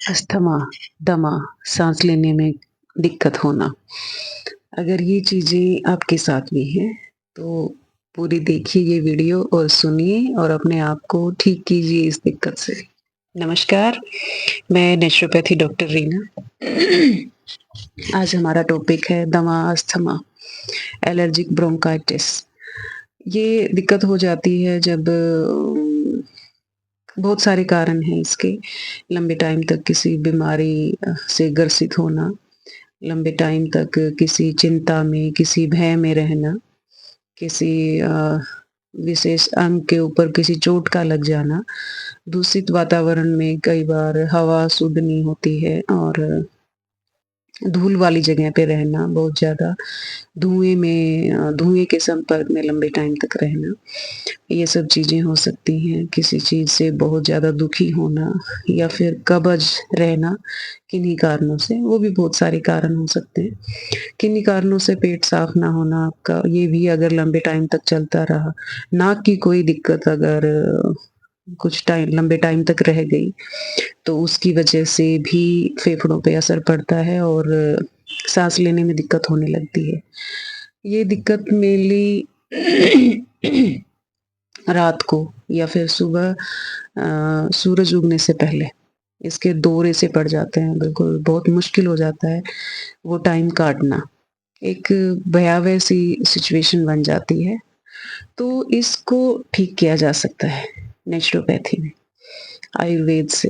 Asthma, दमा, साँस लेने में दिक्कत होना। अगर ये चीज़ें आपके साथ भी हैं, तो पूरी देखिए ये वीडियो और सुनिए और अपने आप को ठीक कीजिए इस दिक्कत से। नमस्कार, मैं नेचुरोपैथी डॉक्टर रीना। आज हमारा टॉपिक है दमा, अस्थमा, एलर्जिक ब्रोंकाइटिस। ये दिक्कत हो जाती है जब बहुत सारे कारण हैं इसके। लंबे टाइम तक किसी बीमारी से ग्रसित होना, लंबे टाइम तक किसी चिंता में, किसी भय में रहना, किसी विशेष अंग के ऊपर किसी चोट का लग जाना, दूषित वातावरण में कई बार हवा शुद्ध नहीं होती है और धूल वाली जगह पे रहना, बहुत ज़्यादा धुएँ के संपर्क में लंबे टाइम तक रहना, ये सब चीज़ें हो सकती हैं। किसी चीज़ से बहुत ज़्यादा दुखी होना या फिर कब्ज़ रहना किन्हीं कारणों से, वो भी बहुत सारे कारण हो सकते हैं। किन्हीं कारणों से पेट साफ ना होना आपका, ये भी अगर लंबे टाइम तक चलता रहा, नाक की कोई दिक्कत अगर कुछ टाइम लंबे टाइम तक रह गई, तो उसकी वजह से भी फेफड़ों पे असर पड़ता है और साँस लेने में दिक्कत होने लगती है। ये दिक्कत मेनली रात को या फिर सुबह सूरज उगने से पहले इसके दौरे से पड़ जाते हैं, बिल्कुल बहुत मुश्किल हो जाता है वो टाइम काटना। एक भयावह सी सिचुएशन बन जाती है, तो इसको ठीक किया जा सकता है नेचुरोपैथी में, आयुर्वेद से।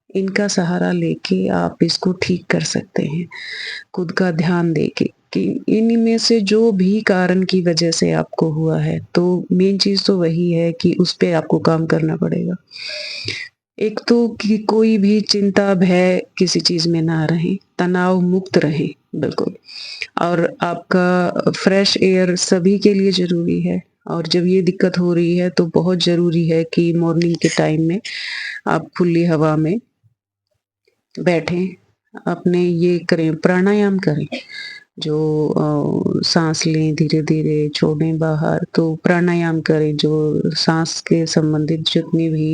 इनका सहारा लेके आप इसको ठीक कर सकते हैं, खुद का ध्यान देके कि इनमें से जो भी कारण की वजह से आपको हुआ है, तो मेन चीज़ तो वही है कि उस पे आपको काम करना पड़ेगा। एक तो कि कोई भी चिंता, भय किसी चीज़ में ना रहें, तनाव मुक्त रहें, बिल्कुल। और आपका फ्रेश एयर सभी के लिए ज़रूरी है और जब ये दिक्कत हो रही है तो बहुत ज़रूरी है कि मॉर्निंग के टाइम में आप खुली हवा में बैठें, अपने ये करें, प्राणायाम करें। जो साँस लें, धीरे-धीरे छोड़ें बाहर, तो प्राणायाम करें, जो साँस के संबंधित जितनी भी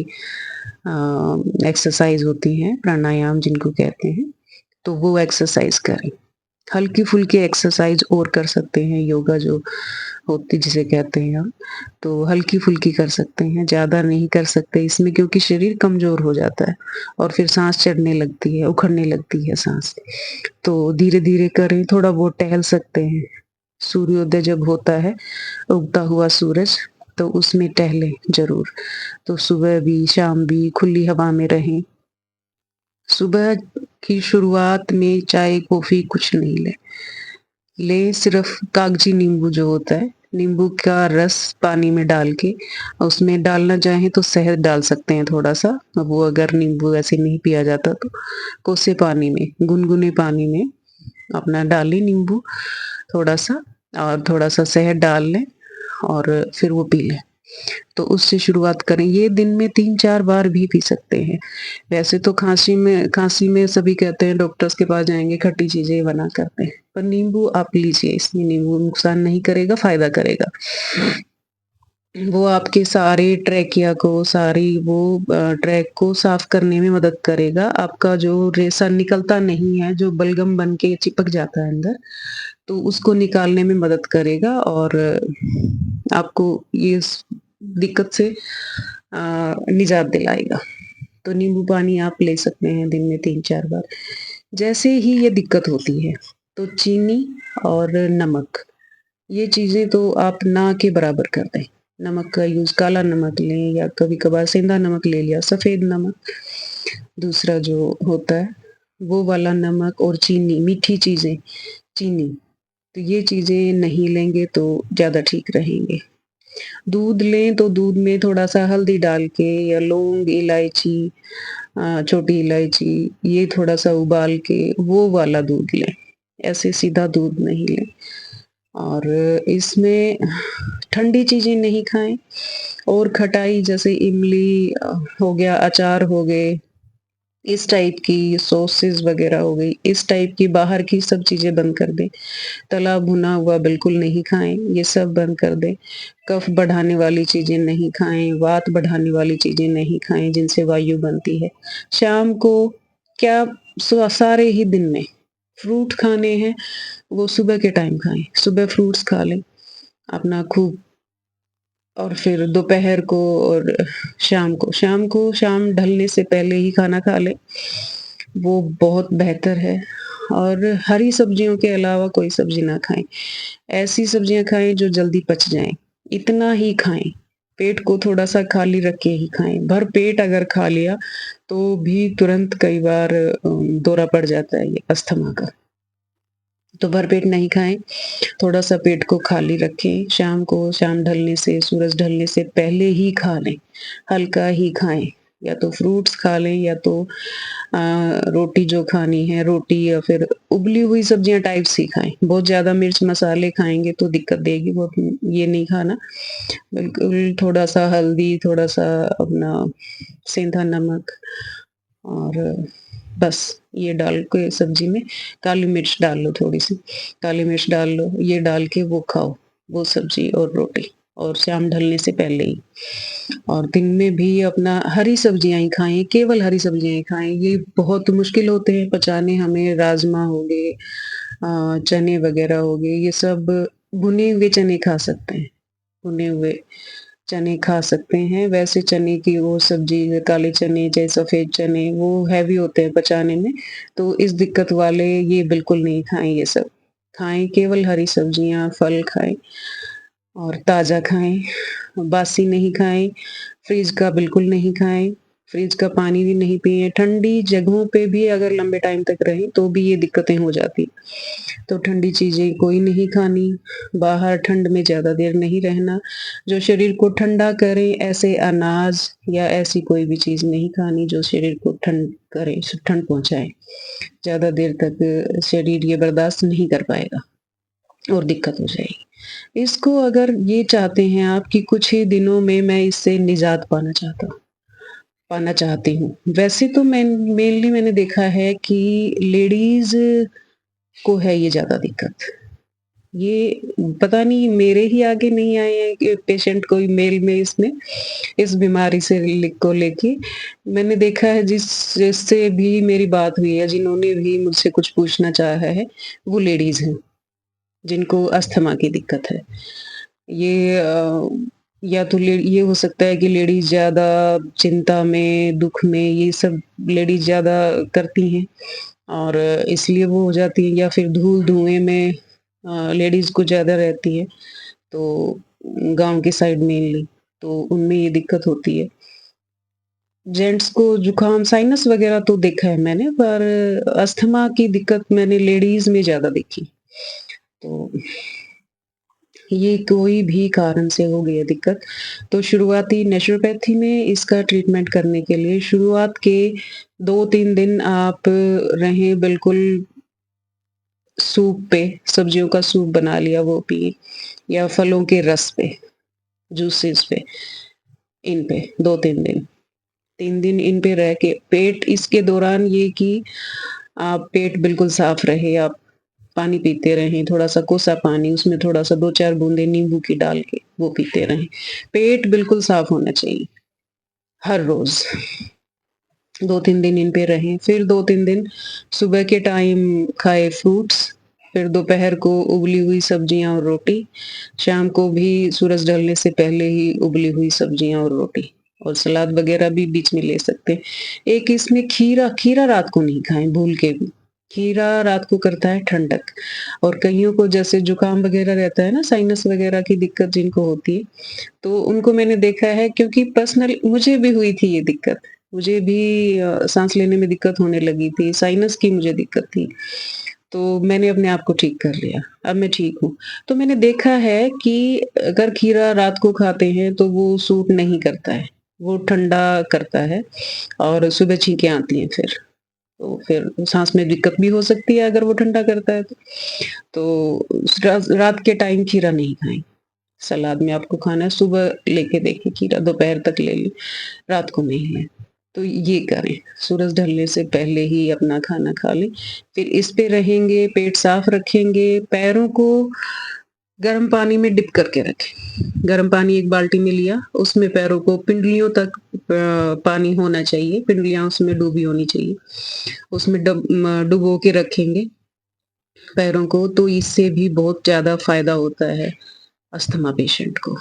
एक्सरसाइज़ होती हैं, प्राणायाम जिनको कहते हैं, तो वो एक्सरसाइज़ करें। हल्की-फुल्की एक्सरसाइज़ और कर सकते हैं, योगा जो होती जिसे कहते हैं हम, तो हल्की-फुल्की कर सकते हैं, ज़्यादा नहीं कर सकते इसमें क्योंकि शरीर कमज़ोर हो जाता है और फिर साँस चढ़ने लगती है, उखड़ने लगती है साँस। तो धीरे-धीरे करें, थोड़ा बहुत टहल सकते हैं। सूर्योदय जब होता है, उगता हुआ सूरज, तो उसमें टहलें ज़रूर। तो सुबह भी, शाम भी खुली हवा में रहें। सुबह की शुरुआत में चाय, कॉफ़ी कुछ नहीं लें। लें सिर्फ़ कागजी नींबू जो होता है, नींबू का रस पानी में डाल के उसमें डालना चाहें तो शहद डाल सकते हैं थोड़ा-सा। वो अगर नींबू ऐसे नहीं पिया जाता तो कोसे पानी में, गुनगुने पानी में अपना डालें नींबू थोड़ा-सा और थोड़ा-सा शहद डाल लें और फिर वो पी लें। तो उससे शुरुआत करें। ये दिन में 3-4 बार भी पी सकते हैं। वैसे तो खाँसी में सभी कहते हैं डॉक्टर्स के पास जाएँगे, खट्टी चीज़ें मना करते हैं। पर नींबू आप लीजिए, इसमें नींबू नुकसान नहीं करेगा, फ़ायदा करेगा। वो आपके सारे ट्रैकिया को, सारी वो ट्रैक को साफ़ करने में मदद करेगा। आपका जो रेसा निकलता नहीं है, जो बलगम बन के चिपक जाता है अंदर, तो उसको निकालने में मदद करेगा और आपको ये इस दिक्कत से निजात दिलाएगा। तो नींबू पानी आप ले सकते हैं दिन में 3-4 बार। जैसे ही ये दिक्कत होती है, तो चीनी और नमक, ये चीज़ें तो आप ना के बराबर कर दें। नमक का यूज़ काला नमक लें या कभी-कभार सेंधा नमक ले लिया, सफ़ेद नमक। दूसरा जो होता है, वो वाला नमक और चीनी, मीठी चीज़ें, चीनी, तो ये चीज़ें नहीं लेंगे तो ज़्यादा ठीक रहेंगे। दूध लें तो दूध में थोड़ा-सा हल्दी डाल के या लौंग, इलायची, छोटी इलायची, ये थोड़ा-सा उबाल के वो वाला दूध लें। ऐसे सीधा दूध नहीं लें और इसमें ठंडी चीज़ें नहीं खाएँ और खटाई जैसे इमली हो गया, अचार हो गए, इस टाइप की सॉसेज़ वग़ैरह हो गई, इस टाइप की बाहर की सब चीज़ें बंद कर दें। तला भुना हुआ बिल्कुल नहीं खाएँ, ये सब बंद कर दें। कफ बढ़ाने वाली चीज़ें नहीं खाएँ, वात बढ़ाने वाली चीज़ें नहीं खाएँ जिनसे वायु बनती है। शाम को क्या सारे ही दिन में फ्रूट खाने हैं, वो सुबह के टाइम खाएँ। सुबह फ्रूट्स खा लें, अपना खूब, और फिर दोपहर को और शाम ढलने से पहले ही खाना खा लें, वो बहुत बेहतर है। और हरी सब्जियों के अलावा कोई सब्ज़ी ना खाएँ। ऐसी सब्जियाँ खाएँ जो जल्दी पच जाएँ, इतना ही खाएँ। पेट को थोड़ा-सा खाली रख के ही खाएँ। भर पेट अगर खा लिया, तो भी तुरंत कई बार दौरा पड़ जाता है ये अस्थमा का। तो भरपेट नहीं खाएँ, थोड़ा-सा पेट को खाली रखें, शाम ढलने से, सूरज ढलने से पहले ही खा लें, हल्का ही खाएँ, या तो फ्रूट्स खा लें या तो रोटी जो खानी है, रोटी या फिर उबली हुई सब्जियाँ टाइप्स ही खाएँ। बहुत ज़्यादा मिर्च मसाले खाएँगे तो दिक्कत देगी, वो ये नहीं खाना। बिल्कुल थोड़ा-सा हल्दी, थोड़ा-सा अपना सेंधा नमक, और बस ये डाल के सब्जी में काली मिर्च डाल लो थोड़ी-सी, काली मिर्च डाल लो, ये डाल के वो खाओ, वो सब्जी और रोटी, और शाम ढलने से पहले ही। और दिन में भी अपना हरी सब्जियाँ ही खाएँ, केवल हरी सब्जियाँ ही खाएँ। ये बहुत मुश्किल होते हैं पचाने हमें, राजमा हो गए, चने वग़ैरह हो गए, ये सब भुने हुए चने खा सकते हैं। भुने हुए चने खा सकते हैं। वैसे चने की वो सब्ज़ी, काले चने चाहे सफ़ेद चने, वो हेवी होते हैं पचाने में, तो इस दिक्कत वाले ये बिल्कुल नहीं खाएँ ये सब। खाएँ केवल हरी सब्जियाँ, फल खाएँ और ताज़ा खाएँ, बासी नहीं खाएँ, फ्रिज का बिल्कुल नहीं खाएँ, फ्रिज का पानी भी नहीं पिएँ। ठंडी जगहों पे भी अगर लंबे टाइम तक रहें, तो भी ये दिक्कतें हो जाती। तो ठंडी चीज़ें कोई नहीं खानी, बाहर ठंड में ज़्यादा देर नहीं रहना, जो शरीर को ठंडा करे ऐसे अनाज या ऐसी कोई भी चीज़ नहीं खानी जो शरीर को ठंड करे, ठंड पहुँचाए। ज़्यादा देर तक शरीर ये बर्दाश्त नहीं कर पाएगा और दिक्कत हो जाएगी। इसको अगर ये चाहते हैं आप कि कुछ ही दिनों में मैं इससे निजात पाना चाहती हूँ। वैसे तो मेनली मैंने देखा है कि लेडीज़ को है ये ज़्यादा दिक्कत। ये पता नहीं मेरे ही आगे नहीं आए हैं कि पेशेंट कोई मेल में इसमें, इस बीमारी से को लेके। मैंने देखा है जिससे भी मेरी बात हुई है, जिन्होंने भी मुझसे कुछ पूछना चाहा है, वो लेडीज़ हैं, जिनको अस्थमा की दिक्कत है। ये या तो ले ये हो सकता है कि लेडीज़ ज़्यादा चिंता में, दुःख में, ये सब लेडीज़ ज़्यादा करती हैं, और इसलिए वो हो जाती हैं, या फिर धूल-धुएँ में लेडीज़ को ज़्यादा रहती है, तो गाँव के साइड मेनली, तो उनमें ये दिक्कत होती है। जेंट्स को जुकाम, साइनस वगैरह तो देखा है मैंने, पर अस्थमा की दिक्कत मैंने लेडीज़ में ज़्यादा देखी। तो ये कोई भी कारण से हो गई है दिक्कत, तो शुरुआती नेचुरोपैथी में इसका ट्रीटमेंट करने के लिए शुरुआत के 2-3 दिन आप रहें बिल्कुल सूप पे, सब्जियों का सूप बना लिया वो पिए, या फलों के रस पे, जूसेस पे, इन पे 2-3 दिन। 3 दिन इन पे रह के पेट, इसके दौरान ये कि आप पेट बिल्कुल साफ रहे, आप पानी पीते रहें, थोड़ा-सा कोसा पानी, उसमें थोड़ा-सा 2-4 बूँदें नींबू की डाल के वो पीते रहें। पेट बिल्कुल साफ होना चाहिए, हर रोज़। 2-3 दिन इन पे रहें, फिर 2-3 दिन सुबह के टाइम खाए फ्रूट्स, फिर दोपहर को उबली हुई सब्जियाँ और रोटी, शाम को भी सूरज ढलने से पहले ही उबली हुई सब्जियाँ और रोटी, और सलाद वगैरह भी बीच में ले सकते हैं। एक इसमें खीरा खीरा रात को नहीं खाएँ भूल के भी। खीरा रात को करता है ठंडक, और कइयों को जैसे जुकाम वगैरह रहता है ना, साइनस वगैरह की दिक्कत जिनको होती है, तो उनको मैंने देखा है, क्योंकि पर्सनल मुझे भी हुई थी ये दिक्कत। मुझे भी साँस लेने में दिक्कत होने लगी थी, साइनस की मुझे दिक्कत थी। तो मैंने अपने आप को ठीक कर लिया, अब मैं ठीक हूँ। तो मैंने देखा है कि अगर खीरा रात को खाते हैं तो वो सूट नहीं करता है, वो ठंडा करता है, और सुबह छींकें आती हैं फिर। तो फिर साँस में दिक्कत भी हो सकती है अगर वो ठंडा करता है तो। तो रात के टाइम खीरा नहीं खाएँ। सलाद में आपको खाना है, सुबह लेके देखिए खीरा, दोपहर तक ले लें, रात को नहीं लें। तो ये करें, सूरज ढलने से पहले ही अपना खाना खा लें। फिर इस पे रहेंगे, पेट साफ रखेंगे, पैरों को गर्म पानी में डिप करके रखें। गर्म पानी एक बाल्टी में लिया, उसमें पैरों को पिंडलियों तक पानी होना चाहिए, पिंडलियाँ उसमें डूबी होनी चाहिए। उसमें डुबो के रखेंगे पैरों को, तो इससे भी बहुत ज़्यादा फ़ायदा होता है अस्थमा पेशेंट को,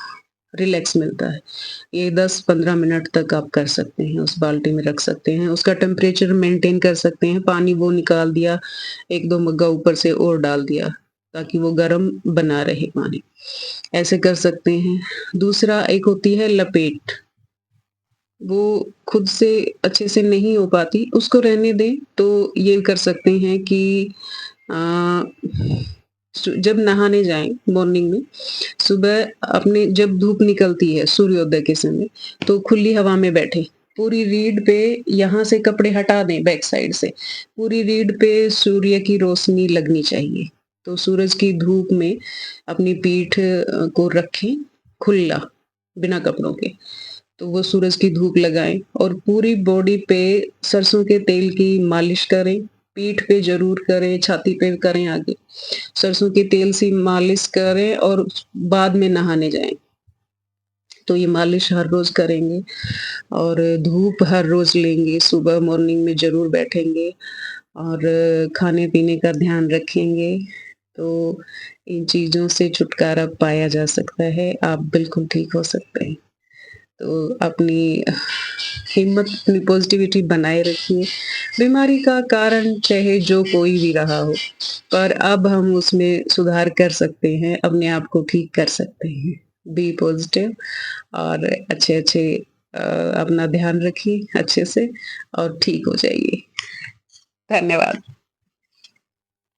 रिलैक्स मिलता है। ये 10-15 मिनट तक आप कर सकते हैं, उस बाल्टी में रख सकते हैं, उसका टेम्परेचर मेंटेन कर सकते हैं, पानी वो निकाल दिया, 1-2 मग्गा ऊपर से और डाल दिया, ताकि वो गर्म बना रहे पानी, ऐसे कर सकते हैं। दूसरा एक होती है लपेट, वो खुद से अच्छे से नहीं हो पाती, उसको रहने दें, तो ये कर सकते हैं कि अ, जब नहाने जाएँ मॉर्निंग में, सुबह अपने जब धूप निकलती है सूर्योदय के समय, तो खुली हवा में बैठें। पूरी रीढ़ पे यहाँ से कपड़े हटा दें बैक साइड से, पूरी रीढ़ पे सूर्य की रोशनी लगनी चाहिए। तो सूरज की धूप में अपनी पीठ को रखें खुला, बिना कपड़ों के। तो वो सूरज की धूप लगाएँ और पूरी बॉडी पे सरसों के तेल की मालिश करें, पीठ पे ज़रूर करें, छाती पे करें आगे। सरसों के तेल से मालिश करें और बाद में नहाने जाएँ। तो ये मालिश हर रोज़ करेंगे और धूप हर रोज़ लेंगे, सुबह मॉर्निंग में ज़रूर बैठेंगे और खाने-पीने का ध्यान रखेंगे, तो इन चीज़ों से छुटकारा पाया जा सकता है, आप बिल्कुल ठीक हो सकते हैं। तो अपनी हिम्मत, अपनी पॉज़िटिविटी बनाए रखिए। बीमारी का कारण चाहे जो कोई भी रहा हो, पर अब हम उसमें सुधार कर सकते हैं, अपने आप को ठीक कर सकते हैं। बी पॉज़िटिव और अच्छे-अच्छे अपना ध्यान रखिए अच्छे से और ठीक हो जाइए। धन्यवाद।